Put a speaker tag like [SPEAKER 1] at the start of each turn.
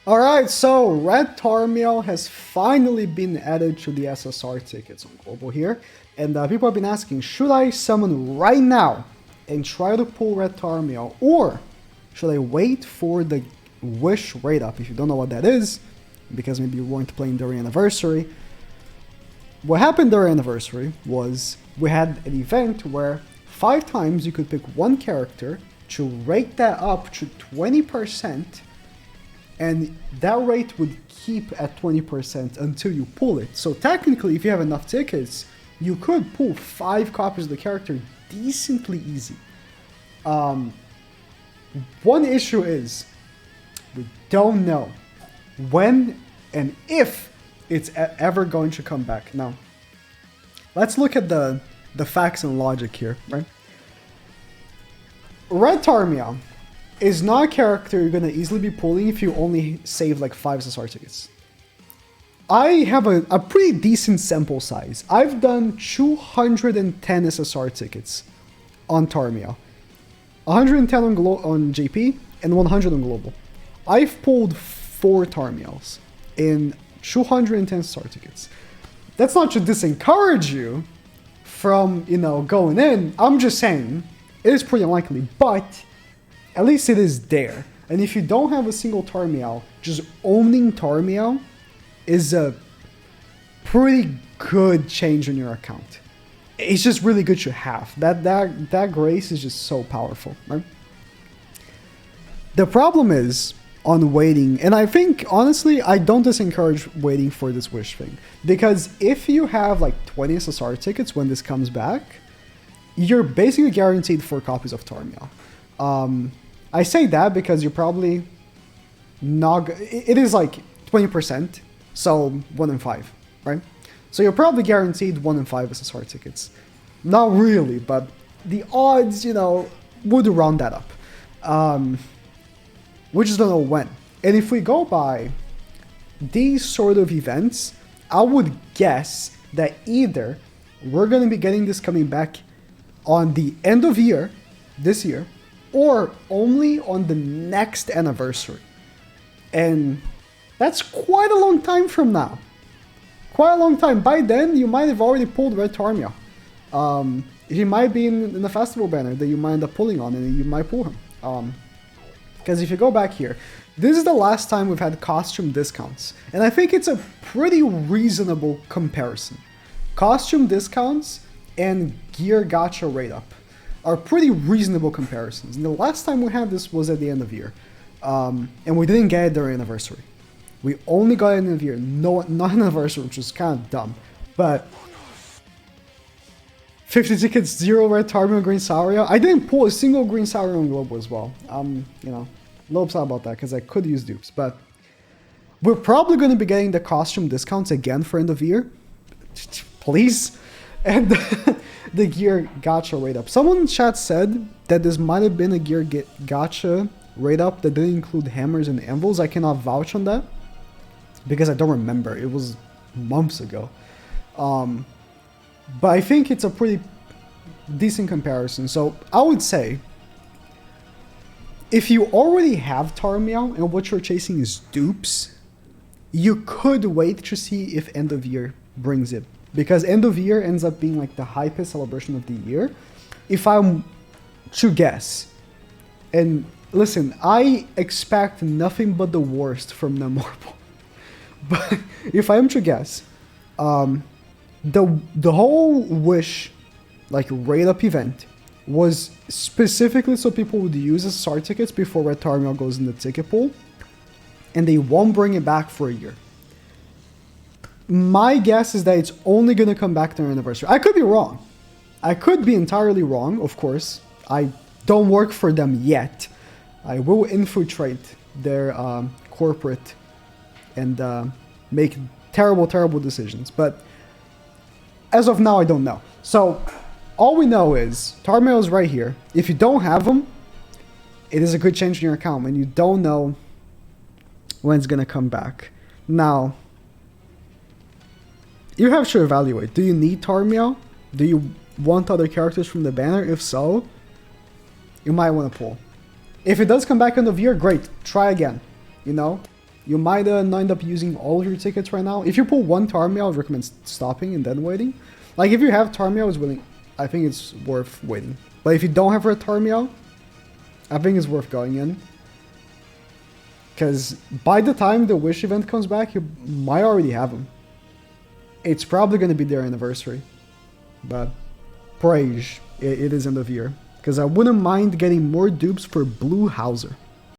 [SPEAKER 1] Alright, so Red Tarmiel has finally been added to the SSR tickets on Global here. And people have been asking, should I summon right now and try to pull Red Tarmiel? Or should I wait for the Wish rate up? If you don't know what that is, because maybe you weren't playing during Anniversary. What happened during Anniversary was we had an event where 5 times you could pick one character to rate that up to 20%, and that rate would keep at 20% until you pull it. So technically, if you have enough tickets, you could pull 5 copies of the character decently easy. One issue is, we don't know when and if it's ever going to come back. Now, let's look at the facts and logic here, right? Red Tarmiel is not a character you're going to easily be pulling if you only save like 5 SSR tickets. I have a pretty decent sample size. I've done 210 SSR tickets on Tarmiel. 110 on JP and 100 on Global. I've pulled 4 Tarmiels in 210 SSR tickets. That's not to disencourage you from, going in. I'm just saying, it is pretty unlikely, but at least it is there. And if you don't have a single Tarmiel, just owning Tarmiel is a pretty good change in your account. It's just really good to have. That grace is just so powerful, right? The problem is on waiting, and I think, honestly, I don't disencourage waiting for this Wish thing. Because if you have like 20 SSR tickets when this comes back, you're basically guaranteed 4 copies of Tarmiel. I say that because you're probably not... It is like 20%, so 1 in 5, right? So you're probably guaranteed 1 in 5 SSR tickets. Not really, but the odds, would round that up. We just don't know when. And if we go by these sort of events, I would guess that either we're going to be getting this coming back on the end of year, this year, or only on the next anniversary. And that's quite a long time from now. Quite a long time. By then, you might have already pulled Red Tarmiel. He might be in the festival banner that you might end up pulling on, and you might pull him. Because if you go back here, this is the last time we've had costume discounts. And I think it's a pretty reasonable comparison. Costume discounts and gear gacha rate up are pretty reasonable comparisons. And the last time we had this was at the end of year. And we didn't get it during anniversary. We only got it at the end of year, not anniversary, which is kind of dumb. But 50 tickets, 0 Red Tarmiel, Green Saurio. I didn't pull a single Green Saurio on Global as well. A little upset about that because I could use dupes. But we're probably going to be getting the costume discounts again for end of year. Please. And the gear gacha rate up. Someone in chat said that this might have been a gear gacha rate up that didn't include hammers and anvils. I cannot vouch on that because I don't remember. It was months ago. But I think it's a pretty decent comparison. So I would say, if you already have Tarmiel and what you're chasing is dupes, you could wait to see if end of year brings it. Because end of year ends up being like the hypest celebration of the year. If I'm to guess, and listen, I expect nothing but the worst from Memorable. But if I am to guess, the whole Wish like rate up event was specifically so people would use SSR tickets before Red Tarmiel goes in the ticket pool, and they won't bring it back for a year. My guess is that it's only going to come back during anniversary. I could be wrong. I could be entirely wrong, of course. I don't work for them yet. I will infiltrate their corporate and make terrible, terrible decisions. But as of now, I don't know. So all we know is Tarmiel is right here. If you don't have them, it is a good change in your account when you don't know when it's going to come back. Now, you have to evaluate. Do you need Tarmiel? Do you want other characters from the banner? If so, you might want to pull. If it does come back end of year, great. Try again. You might not end up using all of your tickets right now. If you pull one Tarmiel, I would recommend stopping and then waiting. Like, if you have Tarmiel, I think it's worth waiting. But if you don't have a Tarmiel, I think it's worth going in. Because by the time the Wish event comes back, you might already have them. It's probably going to be their anniversary. But praise, it is end of year. Because I wouldn't mind getting more dupes for Blue Hauser.